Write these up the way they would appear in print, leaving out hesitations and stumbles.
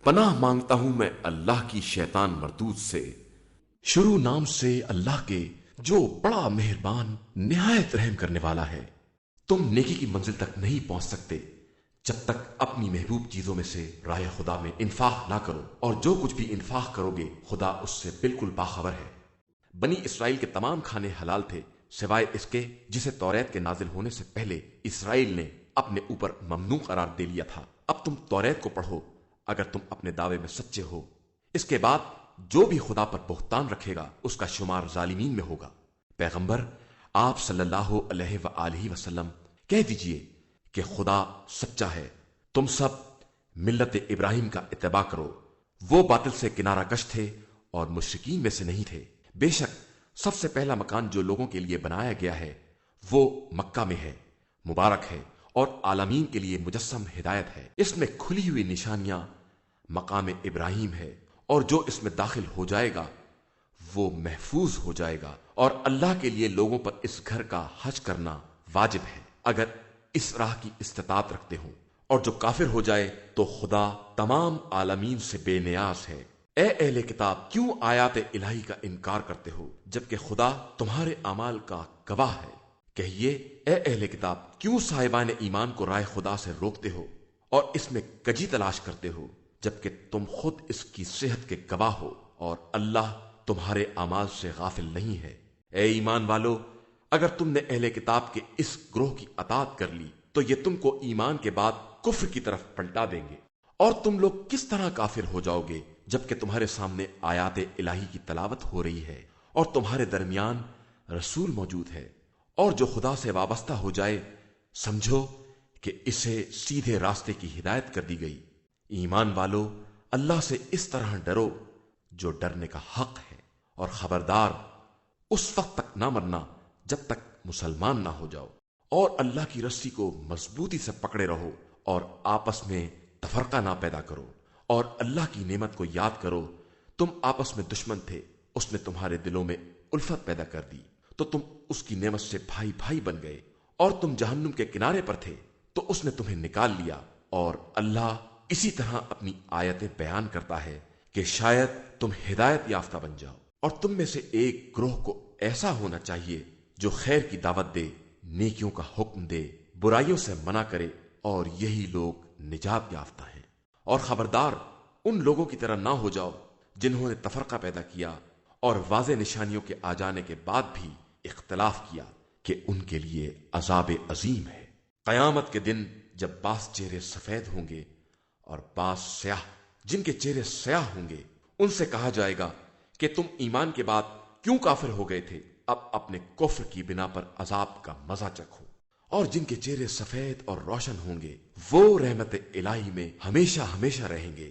پناہ مانگتا ہوں میں اللہ کی شیطان مردود سے۔ شروع نام سے اللہ کے جو بڑا مہربان نہایت رحم کرنے والا ہے۔ تم نیکی کی منزل تک نہیں پہنچ سکتے جب تک اپنی محبوب چیزوں میں سے راہ خدا میں انفاق نہ کرو، اور جو کچھ بھی انفاق کرو گے خدا اس سے بالکل باخبر ہے۔ بنی اسرائیل کے تمام کھانے حلال تھے سوائے اس کے جسے توریت کے نازل ہونے سے پہلے اسرائیل نے اپنے اوپر ممنوع قرار دے لیا تھا۔ اب تم توریت کو پڑھو اگر تم اپنے دعوے میں سچے ہو۔ اس کے بعد جو بھی خدا پر بہتان رکھے گا اس کا شمار ظالمین میں ہوگا۔ پیغمبر آپ صلی اللہ علیہ وآلہ وسلم کہہ دیجئے کہ خدا سچا ہے، تم سب ملت ابراہیم کا اتباع کرو، وہ باطل سے کنارہ کش تھے اور مشرکین میں سے نہیں تھے۔ بے شک سب سے پہلا مکان جو لوگوں کے لیے بنایا گیا ہے وہ مکہ میں ہے، مبارک ہے اور عالمین کے لیے مجسم ہدایت ہے۔ اس میں کھلی ہوئی نشانیاں مقام ابراہیم ہے، اور جو اس میں داخل ہو جائے گا وہ محفوظ ہو جائے گا، اور اللہ کے لیے لوگوں پر اس گھر کا حج کرنا واجب ہے اگر اس راہ کی استطاعت رکھتے ہوں، اور جو کافر ہو جائے تو خدا تمام عالمین سے بے نیاز ہے۔ اے اہل کتاب، کیوں آیات الہی کا انکار کرتے ہو جبکہ خدا تمہارے اعمال کا گواہ ہے؟ کہیے اے اہل کتاب، کیوں صاحبان ایمان کو رائے خدا سے روکتے ہو اور اس میں کجی تلاش کرتے ہو جبکہ تم خود اس کی صحت کے گواہ ہو، اور اللہ تمہارے اعمال سے غافل نہیں ہے۔ اے ایمان والو، اگر تم نے اہل کتاب کے اس گروہ کی اطاعت کر لی تو یہ تم کو ایمان کے بعد کفر کی طرف پلٹا دیں گے، اور تم لوگ کس طرح کافر ہو جاؤ گے جبکہ تمہارے سامنے آیات الہی کی تلاوت ہو رہی ہے اور تمہارے درمیان رسول موجود ہے، اور جو خدا سے وابستہ ہو جائے سمجھو کہ اسے سیدھے راستے کی ہدایت کر دی گئی۔ ایمان والو، اللہ سے اس طرح ڈرو جو ڈرنے کا حق ہے، اور خبردار اس وقت تک نہ مرنا جب تک مسلمان نہ ہو جاؤ، اور اللہ کی رسی کو مضبوطی سے پکڑے رہو اور آپس میں تفرقہ نہ پیدا کرو، اور اللہ کی نعمت کو یاد کرو۔ تم آپس میں دشمن تھے، اس نے تمہارے دلوں میں الفت پیدا کر دی تو تم اس کی نعمت سے بھائی بھائی بن گئے، اور تم جہنم کے کنارے پر تھے تو اس نے تمہیں نکال لیا۔ اور اللہ اسی طرح اپنی آیتیں بیان کرتا ہے کہ شاید تم ہدایت یافتہ بن جاؤ۔ اور تم میں سے ایک گروہ کو ایسا ہونا چاہیے جو خیر کی دعوت دے، نیکیوں کا حکم دے، برائیوں سے منع کرے، اور یہی لوگ نجات یافتہ ہیں۔ اور خبردار ان لوگوں کی طرح نہ ہو جاؤ جنہوں نے تفرقہ پیدا کیا اور واضح نشانیوں کے آ جانے کے بعد بھی اختلاف کیا، کہ ان کے لیے عذاب عظیم ہے۔ قیامت کے دن جب بعض چہرے سفید ہوں گے اور بعض سیاہ، جن کے چہرے سیاہ ہوں گے ان سے کہا جائے گا کہ تم ایمان کے بعد کیوں کافر ہو گئے تھے؟ اب اپنے کفر کی بنا پر عذاب کا مزہ چکھو۔ اور جن کے چہرے سفید اور روشن ہوں گے وہ رحمت الہی میں ہمیشہ ہمیشہ رہیں گے۔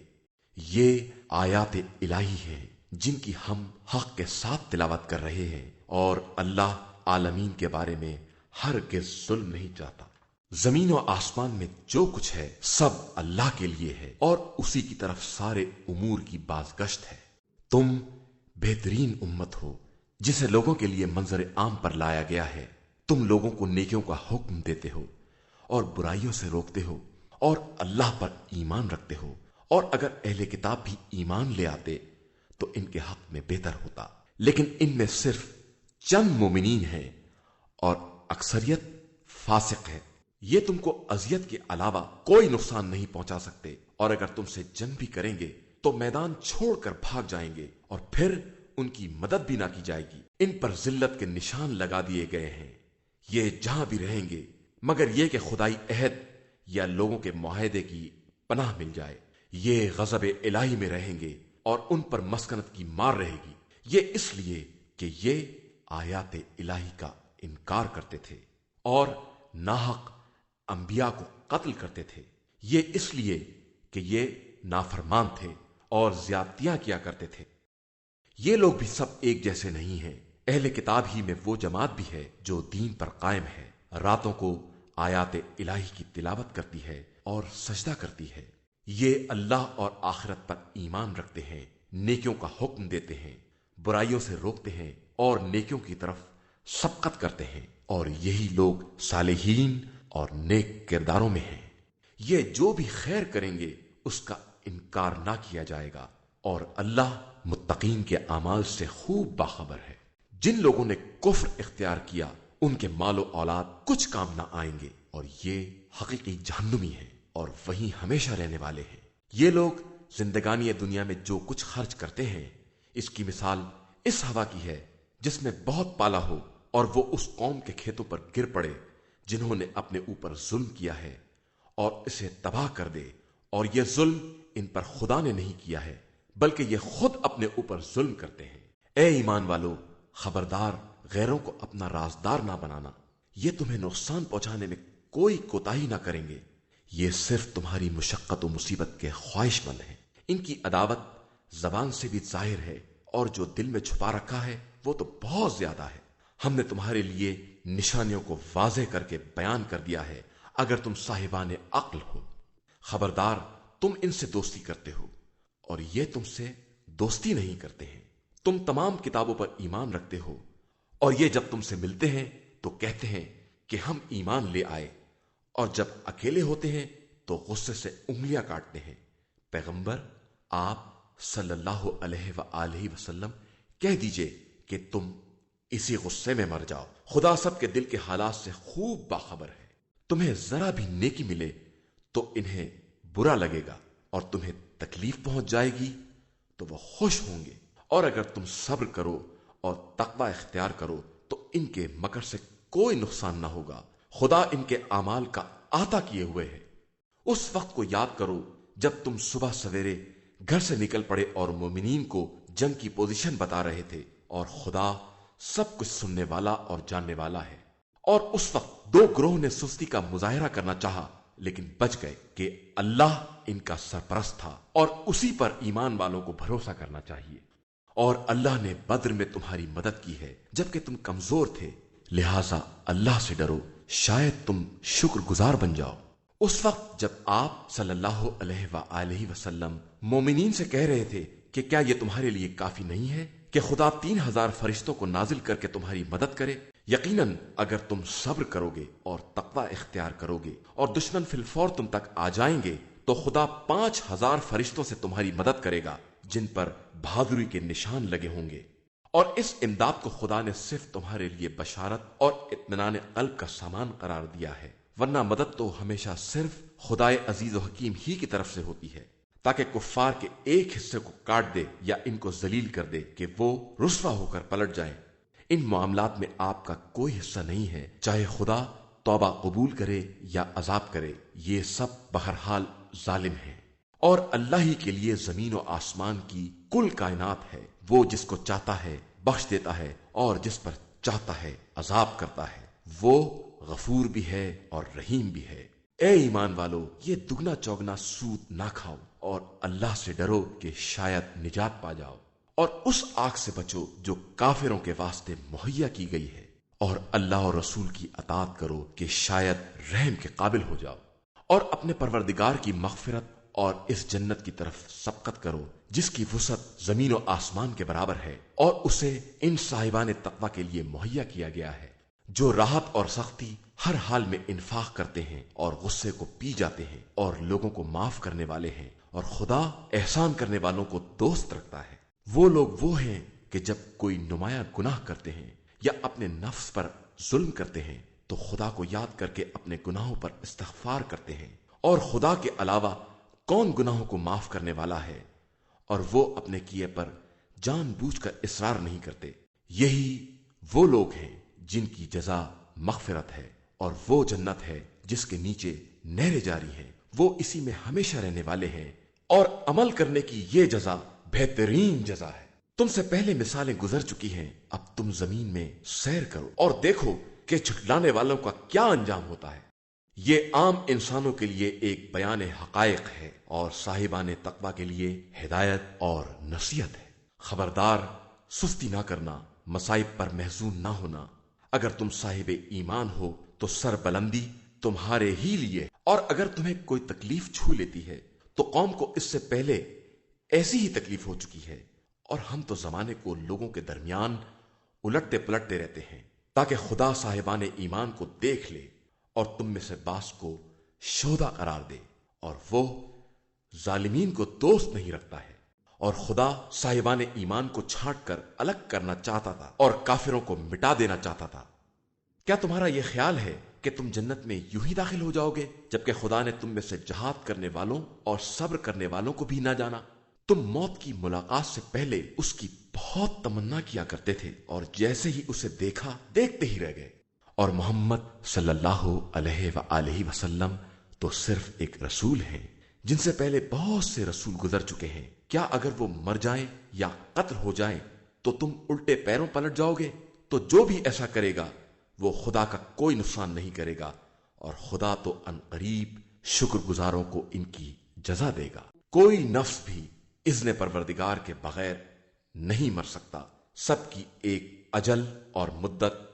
یہ آیات الہی ہیں جن کی ہم حق کے ساتھ تلاوت کر رہے ہیں، اور اللہ عالمین کے بارے میں ہرگز ظلم نہیں چاہتا۔ زمین و آسمان میں جو کچھ ہے سب اللہ کے لیے ہے، اور اسی کی طرف سارے امور کی بازگشت ہے۔ تم بہترین امت ہو جسے لوگوں کے لیے منظر عام پر لایا گیا ہے۔ تم لوگوں کو نیکیوں کا حکم دیتے ہو اور برائیوں سے روکتے ہو، اور اللہ پر ایمان رکھتے ہو، اور اگر اہل کتاب بھی ایمان لے آتے تو ان کے حق میں بہتر ہوتا، لیکن ان میں صرف چند مومنین ہیں اور اکثریت فاسق ہے۔ یہ تم کو اذیت کے علاوہ کوئی نقصان نہیں پہنچا سکتے، اور اگر تم سے جنگ بھی کریں گے تو میدان چھوڑ کر بھاگ جائیں گے، اور پھر ان کی مدد بھی نہ کی جائے گی۔ ان پر ذلت کے نشان لگا دیے گئے ہیں، یہ جہاں بھی رہیں گے مگر یہ کہ خدائی عہد یا لوگوں کے معاہدے کی پناہ مل جائے۔ یہ غضب الہی میں رہیں گے اور ان پر مسکنت کی مار رہے گی، یہ اس لیے کہ یہ آیات الہی کا انکار کرتے تھے اور ناحق انبیاء کو قتل کرتے تھے، یہ اس لیے کہ یہ نافرمان تھے اور زیادتیاں کیا کرتے تھے۔ یہ لوگ بھی سب ایک جیسے نہیں ہیں۔ اہل کتاب ہی میں وہ جماعت بھی ہے جو دین پر قائم ہے، راتوں کو آیات الہی کی تلاوت کرتی ہے اور سجدہ کرتی ہے۔ یہ اللہ اور آخرت پر ایمان رکھتے ہیں، نیکیوں کا حکم دیتے ہیں، برائیوں سے روکتے ہیں اور نیکیوں کی طرف سبقت کرتے ہیں، اور یہی لوگ صالحین اور نیک کرداروں میں ہیں۔ یہ جو بھی خیر کریں گے اس کا انکار نہ کیا جائے گا، اور اللہ متقین کے اعمال سے خوب باخبر ہے۔ جن لوگوں نے کفر اختیار کیا ان کے مال و اولاد کچھ کام نہ آئیں گے، اور یہ حقیقی جہنمی ہیں اور وہیں ہمیشہ رہنے والے ہیں۔ یہ لوگ زندگانی دنیا میں جو کچھ خرچ کرتے ہیں، اس کی مثال اس ہوا کی ہے جس میں بہت پالا ہو اور وہ اس قوم کے کھیتوں پر گر پڑے جنہوں نے اپنے اوپر ظلم کیا ہے، اور اسے تباہ کر دے، اور یہ ظلم ان پر خدا نے نہیں کیا ہے بلکہ یہ خود اپنے اوپر ظلم کرتے ہیں۔ اے ایمان والو، خبردار غیروں کو اپنا رازدار نہ بنانا، یہ تمہیں نقصان پہنچانے میں کوئی کوتاہی نہ کریں گے، یہ صرف تمہاری مشقت و مصیبت کے خواہش مند ہیں۔ ان کی عداوت زبان سے بھی ظاہر ہے، اور جو دل میں چھپا رکھا ہے وہ تو بہت زیادہ ہے۔ ہم نے تمہارے لیے نشانیوں کو واضح کر کے بیان کر دیا ہے، اگر تم صاحبان عقل ہو۔ خبردار تم ان سے دوستی کرتے ہو اور یہ تم سے دوستی نہیں کرتے ہیں۔ تم تمام کتابوں پر ایمان رکھتے ہو، اور یہ جب تم سے ملتے ہیں تو کہتے ہیں کہ ہم ایمان لے آئے، اور جب اکیلے ہوتے ہیں تو غصے سے انگلیاں کاٹتے ہیں۔ پیغمبر آپ صلی اللہ علیہ وآلہ وسلم کہہ دیجئے کہ تم اسی غصے میں مر جاؤ، خدا سب کے دل کے حالات سے خوب باخبر ہے۔ تمہیں ذرا بھی نیکی ملے تو انہیں برا لگے گا، اور تمہیں تکلیف پہنچ جائے گی تو وہ خوش ہوں گے، اور اگر تم صبر کرو اور تقوی اختیار کرو تو ان کے مکر سے کوئی نقصان نہ ہوگا، خدا ان کے اعمال کا احاطہ کیے ہوئے ہے۔ اس وقت کو یاد کرو جب تم صبح سویرے گھر سے نکل پڑے اور مومنین کو جنگ کی پوزیشن بتا رہے تھے، اور خدا سب کچھ سننے والا اور جاننے والا ہے۔ اور اس وقت دو گروہ نے سستی کا مظاہرہ کرنا چاہا لیکن بچ گئے کہ اللہ ان کا سرپرست تھا، اور اسی پر ایمان والوں کو بھروسہ کرنا چاہیے۔ اور اللہ نے بدر میں تمہاری مدد کی ہے جبکہ تم کمزور تھے، لہذا اللہ سے ڈرو، شاید تم شکر گزار بن جاؤ۔ اس وقت جب آپ صلی اللہ علیہ وآلہ وسلم مومنین سے کہہ رہے تھے کہ کیا یہ تمہارے لیے کافی نہیں ہے کہ خدا 3000 فرشتوں کو نازل کر کے تمہاری مدد کرے؟ یقیناً اگر تم صبر کرو گے اور تقوی اختیار کرو گے اور دشمن فی الفور تم تک آ جائیں گے تو خدا 5000 فرشتوں سے تمہاری مدد کرے گا جن پر بہادری کے نشان لگے ہوں گے۔ اور اس امداد کو خدا نے صرف تمہارے لیے بشارت اور اطمینان قلب کا سامان قرار دیا ہے، ورنہ مدد تو ہمیشہ صرف خدائے عزیز و حکیم ہی کی طرف سے ہوتی ہے، تاکہ کفار کے ایک حصے کو کاٹ دے یا ان کو ذلیل کر دے کہ وہ رسوا ہو کر پلٹ جائیں۔ ان معاملات میں آپ کا کوئی حصہ نہیں ہے، چاہے خدا توبہ قبول کرے یا عذاب کرے، یہ سب بہرحال ظالم ہیں۔ اور اللہ ہی کے لیے زمین و آسمان کی کل کائنات ہے، وہ جس کو چاہتا ہے بخش دیتا ہے اور جس پر چاہتا ہے عذاب کرتا ہے، وہ غفور بھی ہے اور رحیم بھی ہے۔ اے ایمان والو، یہ دگنا چوگنا سود نہ کھاؤ اور اللہ سے ڈرو کہ شاید نجات پا جاؤ، اور اس آگ سے بچو جو کافروں کے واسطے مہیا کی گئی ہے، اور اللہ اور رسول کی اطاعت کرو کہ شاید رحم کے قابل ہو جاؤ، اور اپنے پروردگار کی مغفرت اور اس جنت کی طرف سبقت کرو جس کی وسعت زمین و آسمان کے برابر ہے، اور اسے ان صاحبان تقوی کے لیے مہیا کیا گیا ہے جو راحت اور سختی ہر حال میں انفاق کرتے ہیں اور غصے کو پی جاتے ہیں اور لوگوں کو معاف کرنے والے ہیں، اور خدا احسان کرنے والوں کو دوست رکھتا ہے۔ وہ لوگ وہ ہیں کہ جب کوئی نمایاں گناہ کرتے ہیں یا اپنے نفس پر ظلم کرتے ہیں تو خدا کو یاد کر کے اپنے گناہوں پر استغفار کرتے ہیں، اور خدا کے علاوہ کون گناہوں کو معاف کرنے والا ہے، اور وہ اپنے کیے پر جان بوجھ کر اصرار نہیں کرتے۔ یہی وہ لوگ ہیں جن کی جزا مغفرت ہے، اور وہ جنت ہے جس کے نیچے نہریں جاری ہیں، وہ اسی میں ہمیشہ رہنے والے ہیں، اور عمل کرنے کی یہ جزا بہترین جزا ہے۔ تم سے پہلے مثالیں گزر چکی ہیں، اب تم زمین میں سیر کرو اور دیکھو کہ جھٹلانے والوں کا کیا انجام ہوتا ہے۔ یہ عام انسانوں کے لیے ایک بیان حقائق ہے اور صاحبان تقوی کے لیے ہدایت اور نصیحت ہے۔ خبردار سستی نہ کرنا، مصائب پر محزون نہ ہونا۔ اگر تم صاحب ایمان ہو تو سر بلندی تمہارے ہی لیے، اور اگر تمہیں کوئی تکلیف چھو لیتی ہے تو قوم کو اس سے پہلے ایسی ہی تکلیف ہو چکی ہے، اور ہم تو زمانے کو لوگوں کے درمیان الٹتے پلٹتے رہتے ہیں تاکہ خدا صاحبان ایمان کو دیکھ لے اور تم میں سے بعض کو شہدا قرار دے، اور وہ ظالمین کو دوست نہیں رکھتا ہے، اور خدا صاحبان ایمان کو چھانٹ کر الگ کرنا چاہتا تھا اور کافروں کو مٹا دینا چاہتا تھا۔ کیا تمہارا یہ خیال ہے کہ تم جنت میں یوں ہی داخل ہو جاؤ گے جبکہ خدا نے تم میں سے جہاد کرنے والوں اور صبر کرنے والوں کو بھی نہ جانا؟ تم موت کی ملاقات سے پہلے اس کی بہت تمنا کیا کرتے تھے، اور جیسے ہی اسے دیکھا دیکھتے ہی رہ گئے۔ اور محمد صلی اللہ علیہ وآلہ وسلم تو صرف ایک رسول ہیں جن سے پہلے بہت سے رسول گزر چکے ہیں۔ کیا اگر وہ مر جائیں یا قتل ہو جائیں تو تم الٹے پیروں پلٹ جاؤ گے؟ تو جو بھی ایسا کرے گا وہ خدا کا کوئی نقصان نہیں کرے گا، اور خدا تو ان قریب شکر گزاروں کو ان کی جزا دے گا۔ کوئی نفس بھی اذن پروردگار کے بغیر نہیں مر سکتا، سب کی ایک اجل اور مدت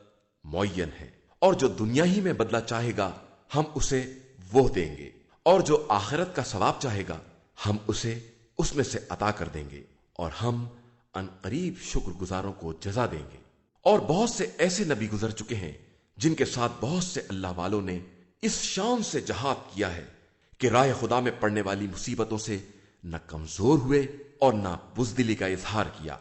معین ہے، اور جو دنیا ہی میں بدلہ چاہے گا ہم اسے وہ دیں گے، اور جو آخرت کا ثواب چاہے گا ہم اسے اس میں سے عطا کر دیں گے، اور ہم ان قریب شکر گزاروں کو جزا دیں گے۔ اور بہت سے ایسے نبی گزر چکے ہیں جن کے ساتھ بہت سے اللہ والوں نے اس شان سے جہاد کیا ہے کہ راہ خدا میں پڑنے والی مصیبتوں سے نہ کمزور ہوئے اور نہ بزدلی کا اظہار کیا،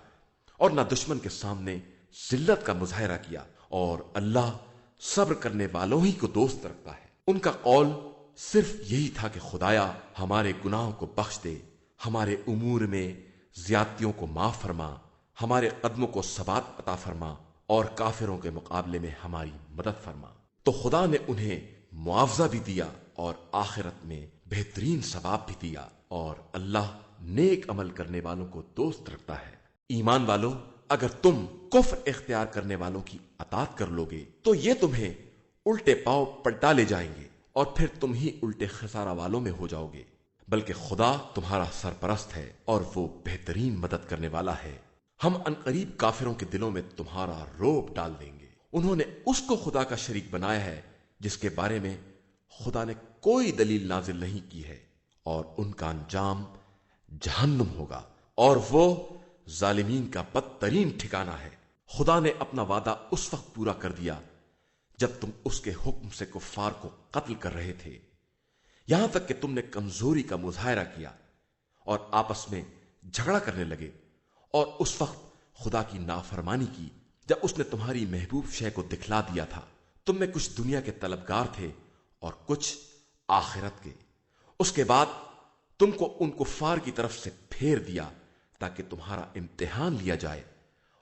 اور نہ دشمن کے سامنے ذلت کا مظاہرہ کیا، اور اللہ صبر کرنے والوں ہی کو دوست رکھتا ہے۔ ان کا قول صرف یہی تھا کہ خدایا ہمارے گناہوں کو بخش دے، ہمارے امور میں زیادتیوں کو معاف فرما، ہمارے قدموں کو ثبات عطا فرما، اور کافروں کے مقابلے میں ہماری مدد فرما۔ تو خدا نے انہیں معاوضہ بھی دیا اور آخرت میں بہترین ثواب بھی دیا، اور اللہ نیک عمل کرنے والوں کو دوست رکھتا ہے۔ ایمان والو، اگر تم کفر اختیار کرنے والوں کی اطاعت کر لو گے تو یہ تمہیں الٹے پاؤں پلٹا لے جائیں گے، اور پھر تم ہی الٹے خسارہ والوں میں ہو جاؤ گے، بلکہ خدا تمہارا سرپرست ہے اور وہ بہترین مدد کرنے والا ہے۔ ہم انقریب کافروں کے دلوں میں تمہارا روب ڈال دیں گے۔ انہوں نے اس کو خدا کا شریک بنایا ہے جس کے بارے میں خدا نے کوئی دلیل نازل نہیں کی ہے، اور ان کا انجام جہنم ہوگا، اور وہ ظالمین کا بدترین ٹھکانہ ہے۔ خدا نے اپنا وعدہ اس وقت پورا کر دیا جب تم اس کے حکم سے کفار کو قتل کر رہے تھے، یہاں تک کہ تم نے کمزوری کا مظاہرہ کیا اور آپس میں جھگڑا کرنے لگے، اور اس وقت خدا کی نافرمانی کی جب اس نے تمہاری محبوب شے کو دکھلا دیا تھا۔ تم میں کچھ دنیا کے طلبگار تھے اور کچھ آخرت کے۔ اس کے بعد تم کو ان کفار کی طرف سے پھیر دیا تاکہ تمہارا امتحان لیا جائے،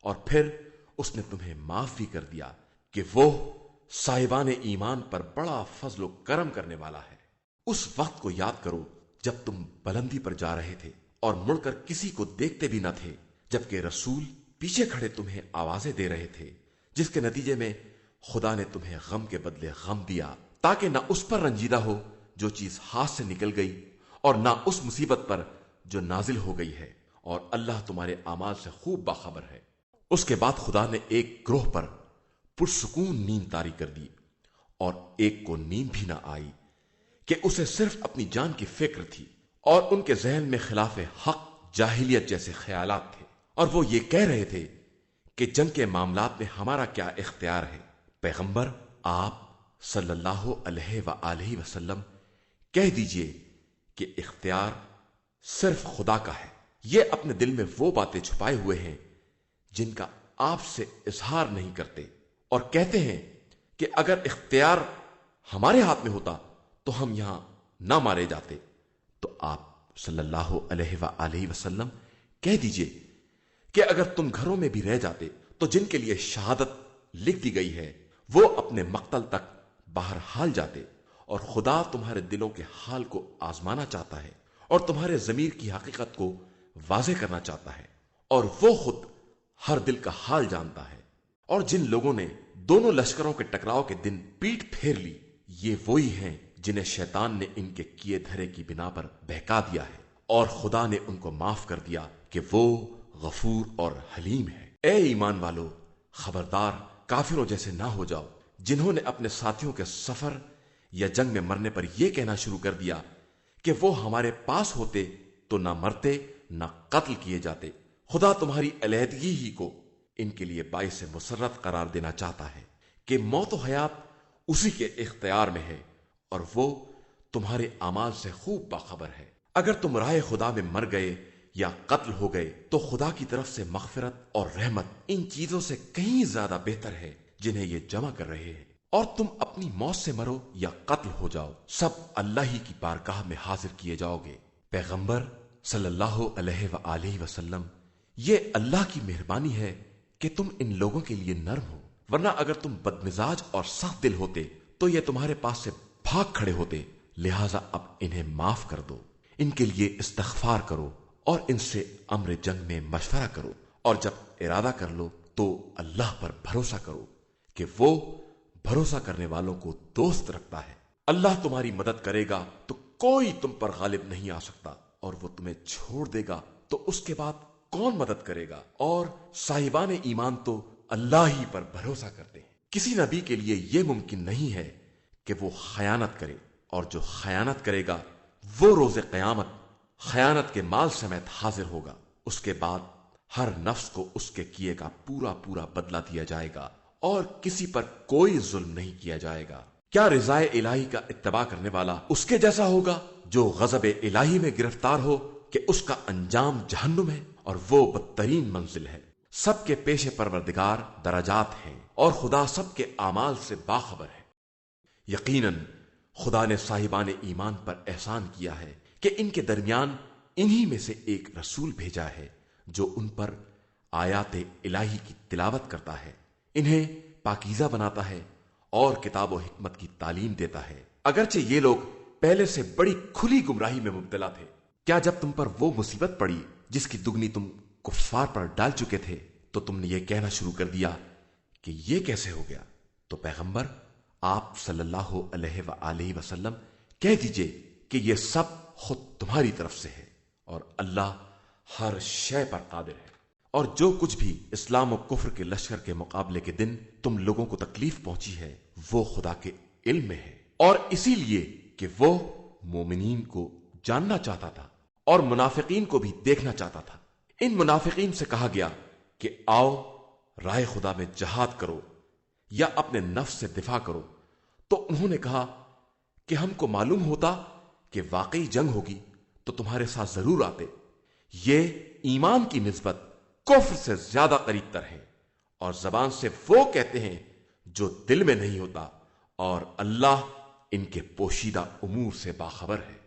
اور پھر اس نے تمہیں معاف بھی کر دیا کہ وہ صاحبان ایمان پر بڑا فضل و کرم کرنے والا ہے۔ اس وقت کو یاد کرو جب تم بلندی پر جا رہے تھے اور مڑ کر کسی کو دیکھتے بھی نہ تھے، جبکہ رسول پیچھے کھڑے تمہیں آوازیں دے رہے تھے، جس کے نتیجے میں خدا نے تمہیں غم کے بدلے غم دیا، تاکہ نہ اس پر رنجیدہ ہو جو چیز ہاتھ سے نکل گئی، اور نہ اس مصیبت پر جو نازل ہو گئی ہے، اور اللہ تمہارے اعمال سے خوب باخبر ہے۔ اس کے بعد خدا نے ایک گروہ پر پرسکون نیند طاری کر دی، اور ایک کو نیند بھی نہ آئی کہ اسے صرف اپنی جان کی فکر تھی، اور ان کے ذہن میں خلاف حق جاہلیت جیسے خیالات تھے، اور وہ یہ کہہ رہے تھے کہ جنگ کے معاملات میں ہمارا کیا اختیار ہے۔ پیغمبر آپ صلی اللہ علیہ وآلہ وسلم کہہ دیجئے کہ اختیار صرف خدا کا ہے۔ یہ اپنے دل میں وہ باتیں چھپائے ہوئے ہیں جن کا آپ سے اظہار نہیں کرتے، اور کہتے ہیں کہ اگر اختیار ہمارے ہاتھ میں ہوتا تو ہم یہاں نہ مارے جاتے۔ تو آپ صلی اللہ علیہ وآلہ وسلم کہہ دیجئے کہ اگر تم گھروں میں بھی رہ جاتے تو جن کے لیے شہادت لکھ دی گئی ہے وہ اپنے مقتل تک باہر حال جاتے، اور خدا تمہارے دلوں کے حال کو آزمانا چاہتا ہے اور تمہارے ضمیر کی حقیقت کو واضح کرنا چاہتا ہے، اور وہ خود ہر دل کا حال جانتا ہے۔ اور جن لوگوں نے دونوں لشکروں کے ٹکراؤ کے دن پیٹ پھیر لی، یہ وہی ہیں جنہیں شیطان نے ان کے کیے دھرے کی بنا پر بہکا دیا ہے، اور خدا نے ان کو معاف کر دیا کہ وہ غفور اور حلیم ہے۔ اے ایمان والو، خبردار کافروں جیسے نہ ہو جاؤ جنہوں نے اپنے ساتھیوں کے سفر یا جنگ میں مرنے پر یہ کہنا شروع کر دیا کہ وہ ہمارے پاس ہوتے تو نہ مرتے نہ قتل کیے جاتے۔ خدا تمہاری علیحدگی ہی کو ان کے لیے باعث مسرت قرار دینا چاہتا ہے کہ موت و حیات اسی کے اختیار میں ہے، اور وہ تمہارے اعمال سے خوب باخبر ہے۔ اگر تم راہ خدا میں مر گئے یا قتل ہو گئے تو خدا کی طرف سے مغفرت اور رحمت ان چیزوں سے کہیں زیادہ بہتر ہے جنہیں یہ جمع کر رہے ہیں۔ اور تم اپنی موت سے مرو یا قتل ہو جاؤ، سب اللہ ہی کی بارگاہ میں حاضر کیے جاؤ گے۔ پیغمبر صلی اللہ علیہ وآلہ وسلم، یہ اللہ کی مہربانی ہے کہ تم ان لوگوں کے لیے نرم ہو، ورنہ اگر تم بدمزاج اور سخت دل ہوتے تو یہ تمہارے پاس سے بھاگ کھڑے ہوتے، لہٰذا اب انہیں معاف کر دو، ان کے لیے استغفار کرو اور ان سے امر جنگ میں مشورہ کرو، اور جب ارادہ کر لو تو اللہ پر بھروسہ کرو کہ وہ بھروسہ کرنے والوں کو دوست رکھتا ہے۔ اللہ تمہاری مدد کرے گا تو کوئی تم پر غالب نہیں آ سکتا، اور وہ تمہیں چھوڑ دے گا تو اس کے بعد کون مدد کرے گا؟ اور صاحبان ایمان تو اللہ ہی پر بھروسہ کرتے ہیں۔ کسی نبی کے لیے یہ ممکن نہیں ہے کہ وہ خیانت کرے، اور جو خیانت کرے گا وہ روز قیامت خیانت کے مال سمیت حاضر ہوگا۔ اس کے بعد ہر نفس کو اس کے کیے کا پورا پورا بدلہ دیا جائے گا، اور کسی پر کوئی ظلم نہیں کیا جائے گا۔ کیا رضائے الہی کا اتباع کرنے والا اس کے جیسا ہوگا جو غضب الہی میں گرفتار ہو کہ اس کا انجام جہنم ہے، اور وہ بدترین منزل ہے۔ سب کے پیش پروردگار درجات ہیں، اور خدا سب کے اعمال سے باخبر ہے۔ یقیناً خدا نے صاحبان ایمان پر احسان کیا ہے کہ ان کے درمیان انہی میں سے ایک رسول بھیجا ہے جو ان پر آیات الہی کی تلاوت کرتا ہے، انہیں پاکیزہ بناتا ہے اور کتاب و حکمت کی تعلیم دیتا ہے، اگرچہ یہ لوگ پہلے سے بڑی کھلی گمراہی میں مبتلا تھے۔ کیا جب تم پر وہ مصیبت پڑی جس کی دگنی تم کفار پر ڈال چکے تھے تو تم نے یہ کہنا شروع کر دیا کہ یہ کیسے ہو گیا؟ تو پیغمبر آپ صلی اللہ علیہ وآلہ وسلم کہہ دیجئے کہ یہ سب خود تمہاری طرف سے ہے، اور اللہ ہر شے پر قادر ہے۔ اور جو کچھ بھی اسلام و کفر کے لشکر کے مقابلے کے دن تم لوگوں کو تکلیف پہنچی ہے وہ خدا کے علم میں ہے، اور اسی لیے کہ وہ مومنین کو جاننا چاہتا تھا اور منافقین کو بھی دیکھنا چاہتا تھا۔ ان منافقین سے کہا گیا کہ آؤ راہ خدا میں جہاد کرو یا اپنے نفس سے دفاع کرو، تو انہوں نے کہا کہ ہم کو معلوم ہوتا کہ واقعی جنگ ہوگی تو تمہارے ساتھ ضرور آتے۔ یہ ایمان کی نسبت کفر سے زیادہ قریب تر ہے، اور زبان سے وہ کہتے ہیں جو دل میں نہیں ہوتا، اور اللہ ان کے پوشیدہ امور سے باخبر ہے۔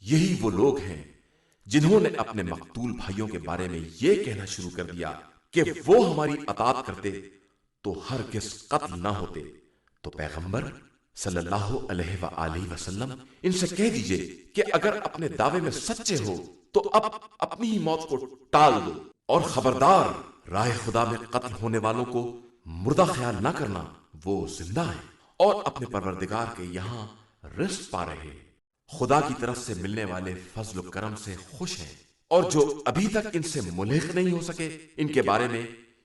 یہی وہ لوگ ہیں جنہوں نے اپنے مقتول بھائیوں کے بارے میں یہ کہنا شروع کر دیا کہ وہ ہماری اطاعت کرتے تو ہرگز قتل نہ ہوتے۔ تو پیغمبر صلی اللہ علیہ وآلہ وسلم ان سے کہہ دیجئے کہ اگر اپنے دعوے میں سچے ہو تو اب اپنی ہی موت کو ٹال دو، اور خبردار راہ خدا میں قتل ہونے والوں کو مردہ خیال نہ کرنا، وہ زندہ ہیں اور اپنے پروردگار کے یہاں رزق پا رہے ہیں، خدا کی طرف سے ملنے والے فضل و کرم سے خوش ہیں۔ اور جو ابھی تک ان سے ملحق نہیں ہو سکے ان کے بارے میں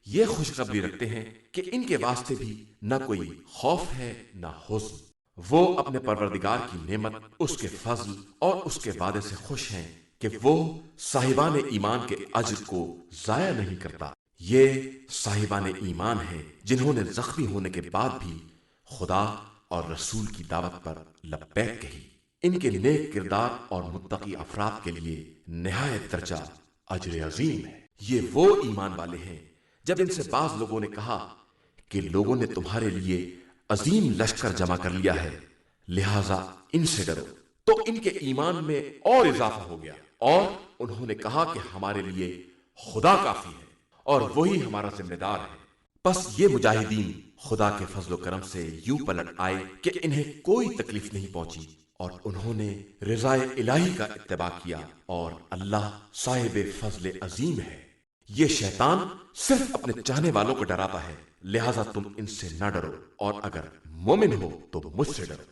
یہ خوشخبری رکھتے ہیں کہ ان کے واسطے بھی نہ کوئی خوف ہے نہ حزن، وہ اپنے پروردگار کی نعمت، اس کے فضل اور اس کے وعدے سے خوش ہیں کہ وہ صاحبان ایمان کے اجر کو ضائع نہیں کرتا۔ یہ صاحبان ایمان ہیں جنہوں نے زخمی ہونے کے بعد بھی خدا اور رسول کی دعوت پر لبیک کہی۔ ان کے نیک کردار اور متقی افراد کے لیے نہایت درجہ اجر عظیم ہے۔ یہ وہ ایمان والے ہیں جب ان سے بعض لوگوں نے کہا کہ لوگوں نے تمہارے لیے عظیم لشکر جمع کر لیا ہے، لہذا ان سے ڈرو، تو ان کے ایمان میں اور اضافہ ہو گیا، اور انہوں نے کہا کہ ہمارے لیے خدا کافی ہے اور وہی ہمارا ذمہ دار ہے۔ پس یہ مجاہدین خدا کے فضل و کرم سے یوں پلٹ آئے کہ انہیں کوئی تکلیف نہیں پہنچی، اور انہوں نے رضائے الہی کا اتباع کیا، اور اللہ صاحب فضل عظیم ہے۔ یہ شیطان صرف اپنے چاہنے والوں کو ڈراتا ہے، لہذا تم ان سے نہ ڈرو، اور اگر مومن ہو تو مجھ سے ڈرو۔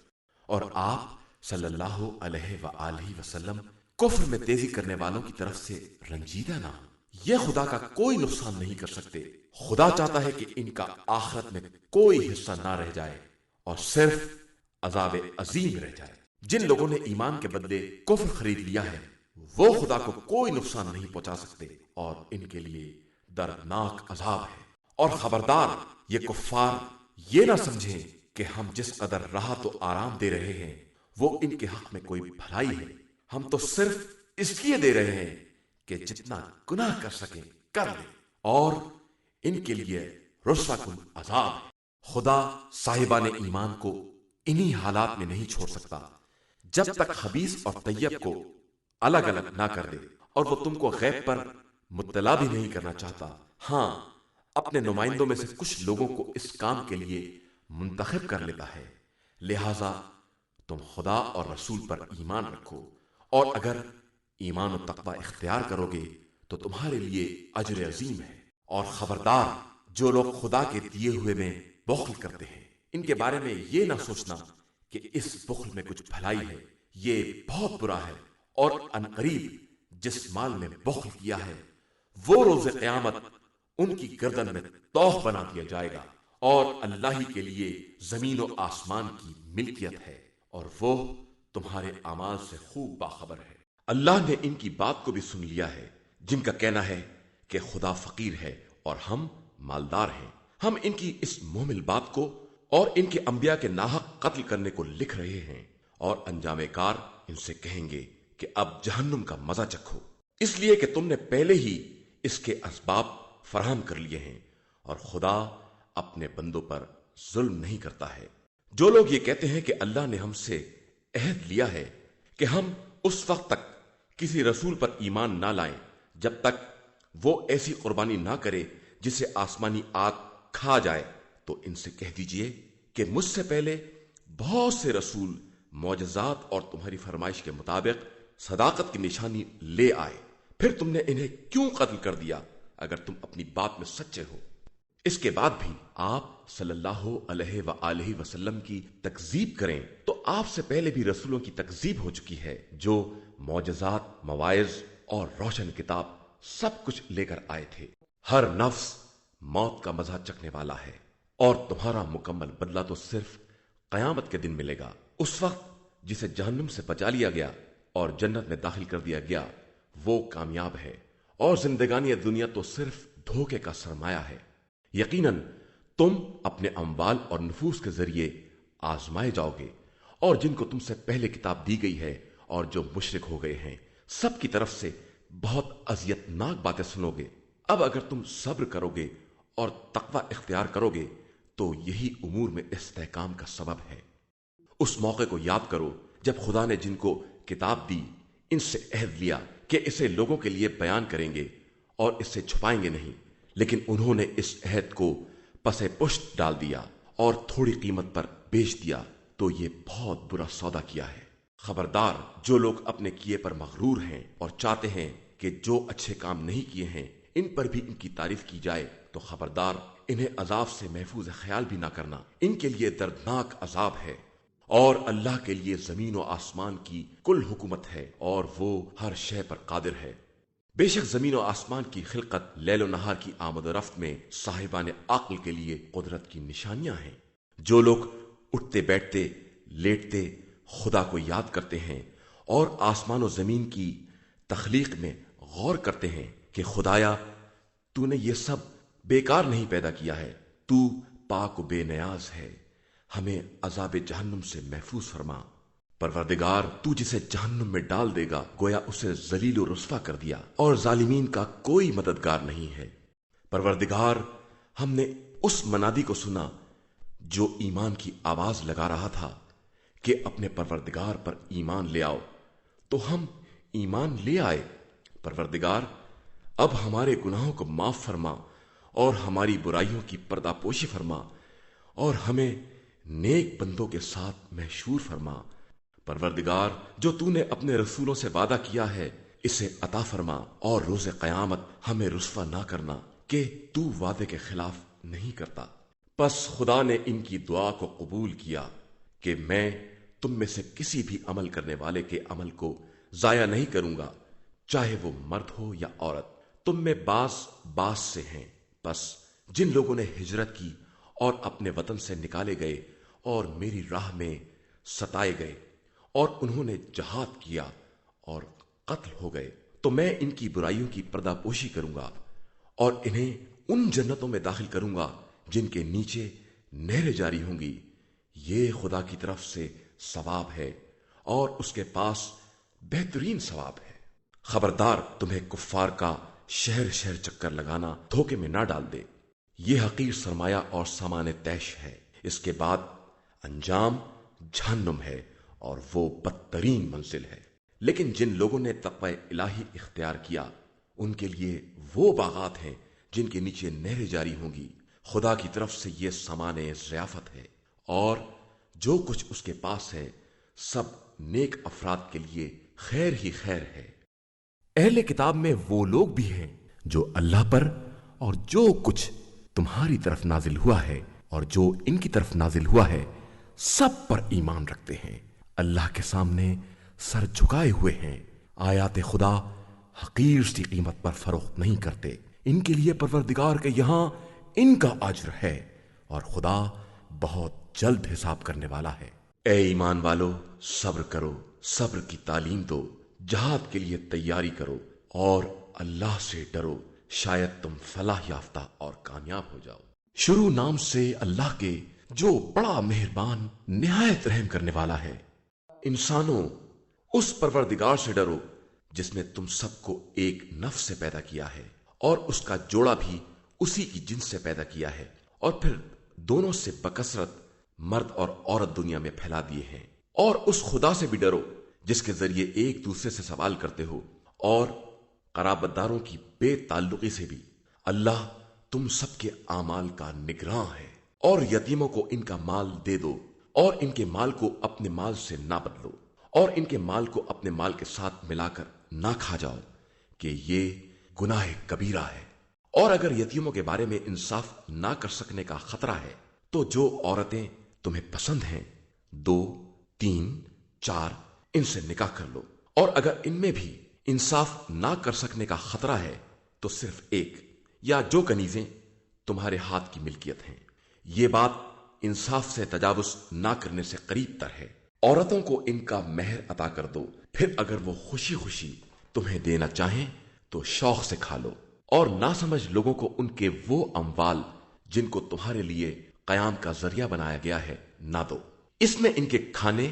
اور آپ صلی اللہ علیہ وآلہ وسلم کفر میں تیزی کرنے والوں کی طرف سے رنجیدہ نہ ہو، یہ خدا کا کوئی نقصان نہیں کر سکتے۔ خدا چاہتا ہے کہ ان کا آخرت میں کوئی حصہ نہ رہ جائے اور صرف عذاب عظیم رہ جائے۔ جن لوگوں نے ایمان کے بدلے کفر خرید لیا ہے وہ خدا کو کوئی نقصان نہیں پہنچا سکتے، اور ان کے لیے دردناک عذاب ہے۔ اور خبردار یہ کفار یہ نہ سمجھیں کہ ہم جس قدر راحت و آرام دے رہے ہیں وہ ان کے حق میں کوئی بھلائی ہے، ہم تو صرف اس لیے دے رہے ہیں کہ جتنا گناہ کر سکیں کر لیں، اور ان کے لیے رسوا کن عذاب ہے۔ خدا صاحبان ایمان کو انہی حالات میں نہیں چھوڑ سکتا جب تک خبیث اور طیب کو الگ الگ نہ کر دے، اور وہ تم کو غیب پر مطلع بھی نہیں کرنا چاہتا۔ ہاں، اپنے نمائندوں میں سے کچھ لوگوں کو اس کام کے لیے منتخب کر لیتا ہے، لہذا تم خدا اور رسول پر ایمان رکھو، اور اگر ایمان و تقوی اختیار کرو گے تو تمہارے لیے اجر عظیم ہے۔ اور خبردار، جو لوگ خدا کے دیے ہوئے میں بخل کرتے ہیں، ان کے بارے میں یہ نہ سوچنا کہ اس بخل میں کچھ بھلائی ہے، یہ بہت برا ہے۔ اور عنقریب جس مال میں بخل کیا ہے وہ روز قیامت ان کی گردن میں طوق بنا دیا جائے گا، اور اللہ ہی کے لیے زمین و آسمان کی ملکیت ہے، اور وہ تمہارے اعمال سے خوب باخبر ہے۔ اللہ نے ان کی بات کو بھی سن لیا ہے جن کا کہنا ہے کہ خدا فقیر ہے اور ہم مالدار ہیں۔ ہم ان کی اس محمل بات کو اور ان کے انبیاء کے ناحق قتل کرنے کو لکھ رہے ہیں، اور انجام کار ان سے کہیں گے کہ اب جہنم کا مزہ چکھو، اس لیے کہ تم نے پہلے ہی اس کے اسباب فراہم کر لیے ہیں، اور خدا اپنے بندوں پر ظلم نہیں کرتا ہے۔ جو لوگ یہ کہتے ہیں کہ اللہ نے ہم سے عہد لیا ہے کہ ہم اس وقت تک کسی رسول پر ایمان نہ لائیں جب تک وہ ایسی قربانی نہ کرے جسے آسمانی آگ کھا جائے، تو ان سے کہہ دیجئے کہ مجھ سے پہلے بہت سے رسول معجزات اور تمہاری فرمائش کے مطابق صداقت کی نشانی لے آئے، پھر تم نے انہیں کیوں قتل کر دیا اگر تم اپنی بات میں سچے ہو؟ اس کے بعد بھی آپ صلی اللہ علیہ وآلہ وسلم کی تکذیب کریں تو آپ سے پہلے بھی رسولوں کی تکذیب ہو چکی ہے جو معجزات، مواعظ اور روشن کتاب سب کچھ لے کر آئے تھے۔ ہر نفس موت کا مزہ چکھنے والا ہے، اور تمہارا مکمل بدلہ تو صرف قیامت کے دن ملے گا۔ اس وقت جسے جہنم سے بچا لیا گیا اور جنت میں داخل کر دیا گیا وہ کامیاب ہے، اور زندگانی دنیا تو صرف دھوکے کا سرمایہ ہے۔ یقیناً تم اپنے اموال اور نفوس کے ذریعے آزمائے جاؤ گے، اور جن کو تم سے پہلے کتاب دی گئی ہے اور جو مشرک ہو گئے ہیں سب کی طرف سے بہت اذیت ناک باتیں سنو گے۔ اب اگر تم صبر کرو گے اور تقوی اختیار کرو گے تو یہی امور میں استحکام کا سبب ہے۔ اس موقع کو یاد کرو جب خدا نے جن کو کتاب دی ان سے عہد لیا کہ اسے لوگوں کے لیے بیان کریں گے اور اس سے چھپائیں گے نہیں، لیکن انہوں نے اس عہد کو پسے پشت ڈال دیا اور تھوڑی قیمت پر بیچ دیا، تو یہ بہت برا سودا کیا ہے۔ خبردار، جو لوگ اپنے کیے پر مغرور ہیں اور چاہتے ہیں کہ جو اچھے کام نہیں کیے ہیں ان پر بھی ان کی تعریف کی جائے، تو خبردار انہیں عذاب سے محفوظ خیال بھی نہ کرنا، ان کے لیے دردناک عذاب ہے۔ اور اللہ کے لیے زمین و آسمان کی کل حکومت ہے، اور وہ ہر شے پر قادر ہے۔ بے شک زمین و آسمان کی خلقت، لیل و نہار کی آمد و رفت میں صاحبان عقل کے لیے قدرت کی نشانیاں ہیں۔ جو لوگ اٹھتے بیٹھتے لیٹتے خدا کو یاد کرتے ہیں اور آسمان و زمین کی تخلیق میں غور کرتے ہیں کہ خدایا تو نے یہ سب بیکار نہیں پیدا کیا ہے، تو پاک و بے نیاز ہے، ہمیں عذاب جہنم سے محفوظ فرما۔ پروردگار، تو جسے جہنم میں ڈال دے گا گویا اسے ذلیل و رسوا کر دیا، اور ظالمین کا کوئی مددگار نہیں ہے۔ پروردگار، ہم نے اس منادی کو سنا جو ایمان کی آواز لگا رہا تھا کہ اپنے پروردگار پر ایمان لے آؤ، تو ہم ایمان لے آئے۔ پروردگار، اب ہمارے گناہوں کو معاف فرما اور ہماری برائیوں کی پردہ پوشی فرما، اور ہمیں نیک بندوں کے ساتھ محشور فرما۔ پروردگار، جو تو نے اپنے رسولوں سے وعدہ کیا ہے اسے عطا فرما، اور روز قیامت ہمیں رسوا نہ کرنا کہ تو وعدے کے خلاف نہیں کرتا۔ پس خدا نے ان کی دعا کو قبول کیا کہ میں تم میں سے کسی بھی عمل کرنے والے کے عمل کو ضائع نہیں کروں گا، چاہے وہ مرد ہو یا عورت۔ تم میں باس سے ہیں، پس جن لوگوں نے ہجرت کی اور اپنے وطن سے نکالے گئے اور میری راہ میں ستائے گئے اور انہوں نے جہاد کیا اور قتل ہو گئے، تو میں ان کی برائیوں کی پردہ پوشی کروں گا اور انہیں ان جنتوں میں داخل کروں گا جن کے نیچے نہریں جاری ہوں گی۔ یہ خدا کی طرف سے ثواب ہے اور اس کے پاس بہترین ثواب ہے۔ خبردار تمہیں کفار کا شہر شہر چکر لگانا دھوکے میں نہ ڈال دے۔ یہ حقیر سرمایہ اور سامان طیش ہے، اس کے بعد انجام جہنم ہے اور وہ بدترین منزل ہے۔ لیکن جن لوگوں نے تقوی الہی اختیار کیا ان کے لیے وہ باغات ہیں جن کے نیچے نہریں جاری ہوں گی۔ خدا کی طرف سے یہ سامان ضیافت ہے اور جو کچھ اس کے پاس ہے سب نیک افراد کے لیے خیر ہی خیر ہے۔ اہل کتاب میں وہ لوگ بھی ہیں جو اللہ پر اور جو کچھ تمہاری طرف نازل ہوا ہے اور جو ان کی طرف نازل ہوا ہے سب پر ایمان رکھتے ہیں، اللہ کے سامنے سر جھکائے ہوئے ہیں، آیات خدا حقیر سی قیمت پر فروخت نہیں کرتے۔ ان کے لیے پروردگار کے یہاں ان کا اجر ہے اور خدا بہت جلد حساب کرنے والا ہے۔ اے ایمان والو، صبر کرو، صبر کی تعلیم دو، جہاد کے لیے تیاری کرو اور اللہ سے ڈرو، شاید تم فلاح یافتہ اور کامیاب ہو جاؤ۔ شروع نام سے اللہ کے جو بڑا مہربان نہایت رحم کرنے والا ہے۔ انسانوں، اس پروردگار سے ڈرو جس نے تم سب کو ایک نفس سے پیدا کیا ہے اور اس کا جوڑا بھی اسی کی جنس سے پیدا کیا ہے، اور پھر دونوں سے بکثرت مرد اور عورت دنیا میں پھیلا دیے ہیں۔ اور اس خدا سے بھی ڈرو جس کے ذریعے ایک دوسرے سے سوال کرتے ہو، اور قرابت داروں کی بے تعلقی سے بھی۔ اللہ تم سب کے اعمال کا نگراں ہے۔ اور یتیموں کو ان کا مال دے دو اور ان کے مال کو اپنے مال سے نہ بدلو اور ان کے مال کو اپنے مال کے ساتھ ملا کر نہ کھا جاؤ کہ یہ گناہ کبیرہ ہے۔ اور اگر یتیموں کے بارے میں انصاف نہ کر سکنے کا خطرہ ہے تو جو عورتیں تمہیں پسند ہیں 2، 3، 4 ان سے نکاح کر لو، اور اگر ان میں بھی انصاف نہ کر سکنے کا خطرہ ہے تو صرف ایک یا جو کنیزیں تمہارے ہاتھ کی ملکیت ہیں۔ یہ بات انصاف سے تجاوز نہ کرنے سے قریب تر ہے۔ عورتوں کو ان کا مہر عطا کر دو، پھر اگر وہ خوشی خوشی تمہیں دینا چاہیں تو شوق سے کھا لو، اور نہ سمجھ لوگوں کو ان کے وہ اموال جن کو تمہارے لیے قیام کا ذریعہ بنایا گیا ہے نہ دو۔ اس میں ان کے کھانے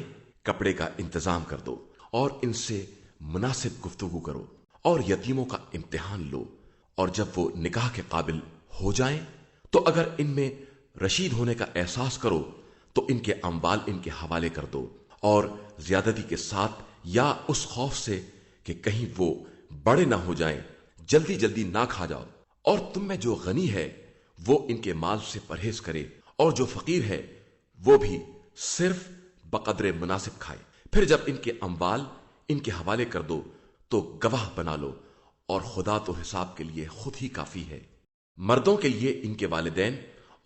کپڑے کا انتظام کر دو اور ان سے مناسب گفتگو کرو، اور یتیموں کا امتحان لو، اور جب وہ نکاح کے قابل ہو جائیں تو اگر ان میں رشید ہونے کا احساس کرو تو ان کے اموال ان کے حوالے کر دو، اور زیادتی کے ساتھ یا اس خوف سے کہ کہیں وہ بڑے نہ ہو جائیں جلدی جلدی نہ کھا جاؤ۔ اور تم میں جو غنی ہے وہ ان کے مال سے پرہیز کرے، اور جو فقیر ہے وہ بھی صرف بقدر مناسب کھائے۔ پھر جب ان کے اموال ان کے حوالے کر دو تو گواہ بنا لو، اور خدا تو حساب کے لیے خود ہی کافی ہے۔ مردوں کے لیے ان کے والدین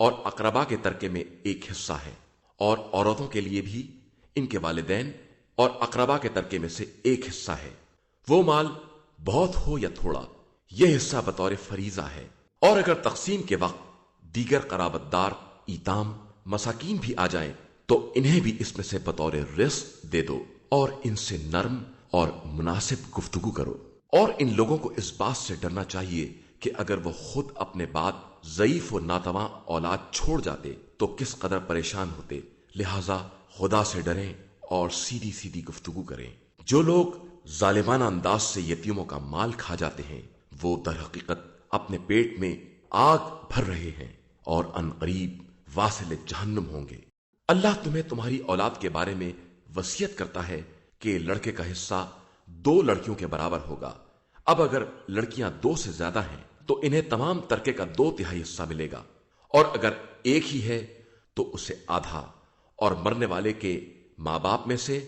اور اقربا کے ترکے میں ایک حصہ ہے، اور عورتوں کے لیے بھی ان کے والدین اور اقربا کے ترکے میں سے ایک حصہ ہے۔ وہ مال بہت ہو یا تھوڑا، یہ حصہ بطور فریضہ ہے۔ اور اگر تقسیم کے وقت دیگر قرابت دار ایتام مساکین بھی آ جائیں تو انہیں بھی اس میں سے بطور رزق دے دو، اور ان سے نرم اور مناسب گفتگو کرو۔ اور ان لوگوں کو اس بات سے ڈرنا چاہیے کہ اگر وہ خود اپنے بعد ضعیف و ناتواں اولاد چھوڑ جاتے تو کس قدر پریشان ہوتے، لہذا خدا سے ڈریں اور سیدھی سیدھی گفتگو کریں۔ جو لوگ ظالمانہ انداز سے یتیموں کا مال کھا جاتے ہیں وہ در حقیقت اپنے پیٹ میں آگ بھر رہے ہیں اور ان قریب واصل جہنم ہوں گے۔ اللہ تمہیں تمہاری اولاد کے بارے میں وصیت کرتا ہے کہ لڑکے کا حصہ 2 لڑکیوں کے برابر ہوگا۔ اب اگر لڑکیاں 2 سے زیادہ ہیں تو انہیں تمام ترکے کا 2/3 حصہ ملے گا، اور اگر ایک ہی ہے تو اسے آدھا، اور مرنے والے کے ماں باپ میں سے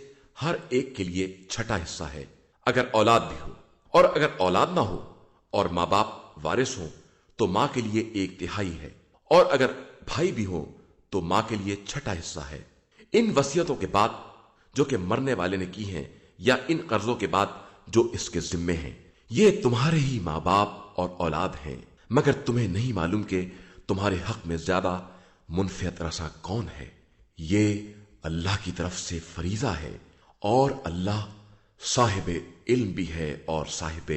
ہر ایک کے لیے 6واں حصہ ہے اگر اولاد بھی ہو، اور اگر اولاد نہ ہو اور ماں باپ وارث ہوں تو ماں کے لیے 1/3 ہے، اور اگر بھائی بھی ہوں تو ماں کے لیے 6واں حصہ ہے۔ ان وصیتوں کے بعد جو کہ مرنے والے نے کی ہیں، یا ان قرضوں کے بعد جو اس کے ذمے ہیں، یہ تمہارے ہی ماں باپ اور اولاد ہیں، مگر تمہیں نہیں معلوم کہ تمہارے حق میں زیادہ منفعت رساں کون ہے۔ یہ اللہ کی طرف سے فریضہ ہے، اور اللہ صاحب علم بھی ہے اور صاحب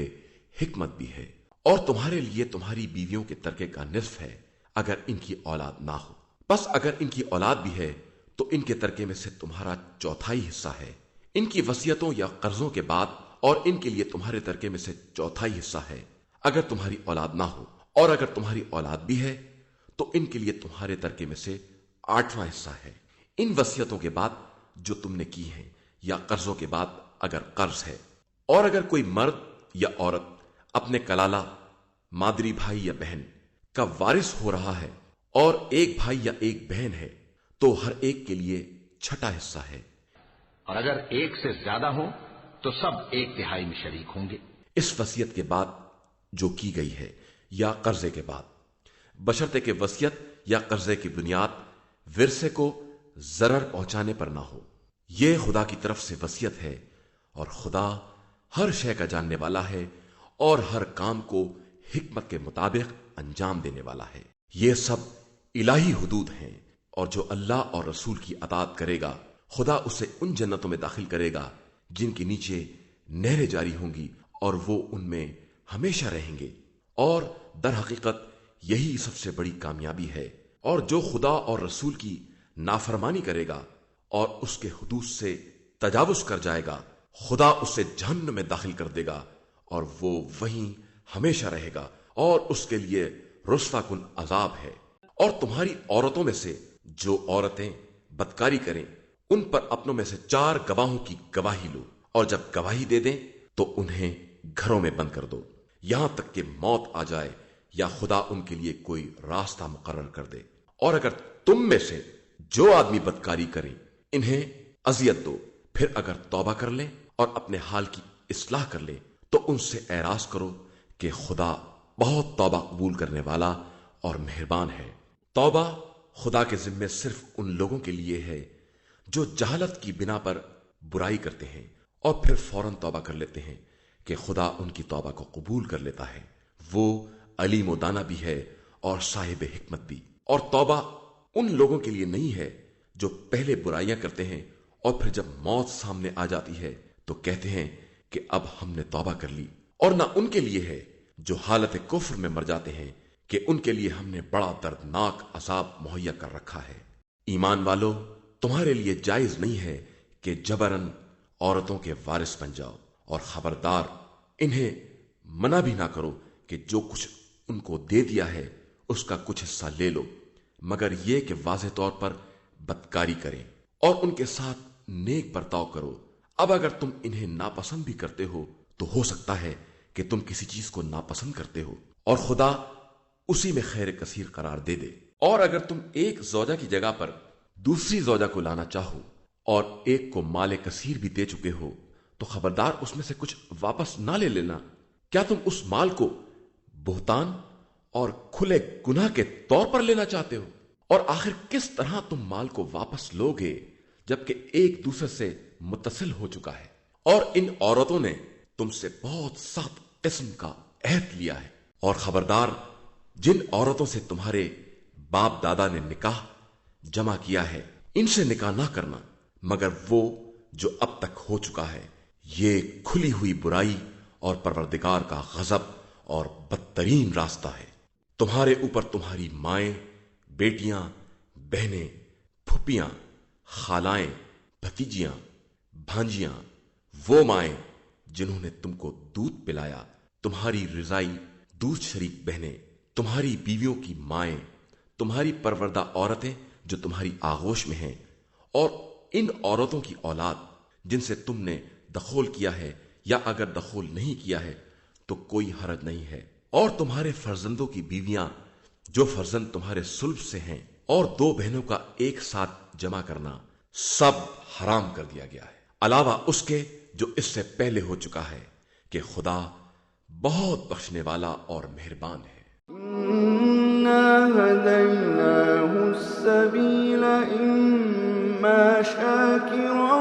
حکمت بھی ہے۔ اور تمہارے لیے تمہاری بیویوں کے ترکے کا نصف ہے اگر ان کی اولاد نہ ہو، بس اگر ان کی اولاد بھی ہے تو ان کے ترکے میں سے تمہارا 1/4 حصہ ہے۔ ان کی وصیتوں یا قرضوں کے بعد اور ان کے لیے تمہارے ترکے میں سے چوتھائی حصہ ہے اگر تمہاری اولاد نہ ہو، اور اگر تمہاری اولاد بھی ہے تو ان کے لیے تمہارے ترکے میں سے آٹھواں حصہ ہے، ان وصیتوں کے بعد جو تم نے کی ہیں، یا قرضوں کے بعد اگر قرض ہے۔ اور اگر کوئی مرد یا عورت اپنے کلالہ، مادری بھائی یا بہن کا وارث ہو رہا ہے اور ایک بھائی یا ایک بہن ہے تو ہر ایک کے لیے چھٹا حصہ ہے، اور اگر ایک سے زیادہ ہو تو سب ایک تہائی میں شریک ہوں گے۔ اس وصیت کے بعد جو کی گئی ہے یا قرضے کے بعد، بشرطے کہ وصیت یا قرضے کی بنیاد ورثے کو ضرر پہنچانے پر نہ ہو۔ یہ خدا کی طرف سے وصیت ہے، اور خدا ہر شے کا جاننے والا ہے اور ہر کام کو حکمت کے مطابق انجام دینے والا ہے۔ یہ سب الہی حدود ہیں، اور جو اللہ اور رسول کی اطاعت کرے گا خدا اسے ان جنتوں میں داخل کرے گا جن کے نیچے نہریں جاری ہوں گی، اور وہ ان میں ہمیشہ رہیں گے۔ اور در حقیقت یہی سب سے بڑی کامیابی ہے۔ اور جو خدا اور رسول کی نافرمانی کرے گا اور اس کے حدود سے تجاوز کر جائے گا، خدا اسے جہنم میں داخل کر دے گا، اور وہ وہیں ہمیشہ رہے گا، اور اس کے لیے رسوا کن عذاب ہے۔ اور تمہاری عورتوں میں سے جو عورتیں بدکاری کریں ان پر اپنوں میں سے 4 گواہوں کی گواہی لو، اور جب گواہی دے دیں تو انہیں گھروں میں بند کر دو یہاں تک کہ موت آ جائے یا خدا ان کے لیے کوئی راستہ مقرر کر دے۔ اور اگر تم میں سے جو آدمی بدکاری کریں انہیں اذیت دو، پھر اگر توبہ کر لیں اور اپنے حال کی اصلاح کر لیں تو ان سے اعراض کرو کہ خدا بہت توبہ قبول کرنے والا اور مہربان ہے۔ توبہ خدا کے ذمے صرف ان لوگوں کے لیے ہے جو جہالت کی بنا پر برائی کرتے ہیں اور پھر فوراً توبہ کر لیتے ہیں کہ خدا ان کی توبہ کو قبول کر لیتا ہے۔ وہ علیم و دانا بھی ہے اور صاحب حکمت بھی۔ اور توبہ ان لوگوں کے لیے نہیں ہے جو پہلے برائیاں کرتے ہیں اور پھر جب موت سامنے آ جاتی ہے تو کہتے ہیں کہ اب ہم نے توبہ کر لی، اور نہ ان کے لیے ہے جو حالت کفر میں مر جاتے ہیں کہ ان کے لیے ہم نے بڑا دردناک عذاب مہیا کر رکھا ہے۔ ایمان والو، تمہارے لیے جائز نہیں ہے کہ جبراً عورتوں کے وارث بن جاؤ، اور خبردار انہیں منع بھی نہ کرو کہ جو کچھ ان کو دے دیا ہے اس کا کچھ حصہ لے لو، مگر یہ کہ واضح طور پر بدکاری کریں اور ان کے ساتھ نیک برتاؤ کرو۔ اب اگر تم انہیں ناپسند بھی کرتے ہو تو ہو سکتا ہے کہ تم کسی چیز کو ناپسند کرتے ہو اور خدا اسی میں خیر کثیر قرار دے دے۔ اور اگر تم ایک زوجہ کی جگہ پر دوسری زوجہ کو لانا چاہو اور ایک کو مال کثیر بھی دے چکے ہو تو خبردار اس میں سے کچھ واپس نہ لے لینا۔ کیا تم اس مال کو بہتان اور کھلے گناہ کے طور پر لینا چاہتے ہو؟ اور آخر کس طرح تم مال کو واپس لوگے جبکہ ایک دوسرے سے متصل ہو چکا ہے؟ اور ان عورتوں نے تم سے بہت سخت قسم کا عہد لیا ہے۔ اور خبردار، جن عورتوں سے تمہارے باپ دادا نے نکاح جمع کیا ہے ان سے نکاح نہ کرنا مگر وہ جو اب تک ہو چکا ہے۔ یہ کھلی ہوئی برائی اور پروردگار کا غضب اور بدترین راستہ ہے۔ تمہارے اوپر تمہاری مائیں، بیٹیاں، بہنیں، پھپھیاں، خالائیں، بھتیجیاں، بھانجیاں، وہ مائیں جنہوں نے تم کو دودھ پلایا، تمہاری رضائی دودھ شریک بہنیں، تمہاری بیویوں کی مائیں، تمہاری پروردہ عورتیں جو تمہاری آغوش میں ہیں، اور ان عورتوں کی اولاد جن سے تم نے دخول کیا ہے، یا اگر دخول نہیں کیا ہے تو کوئی حرج نہیں ہے، اور تمہارے فرزندوں کی بیویاں جو فرزند تمہارے صلب سے ہیں، اور 2 بہنوں کا ایک ساتھ جمع کرنا سب حرام کر دیا گیا ہے، علاوہ اس کے جو اس سے پہلے ہو چکا ہے کہ خدا بہت بخشنے والا اور مہربان ہے۔ إِنَّا هَدَيْنَاهُ السَّبِيلَ إِمَّا شَاكِرًا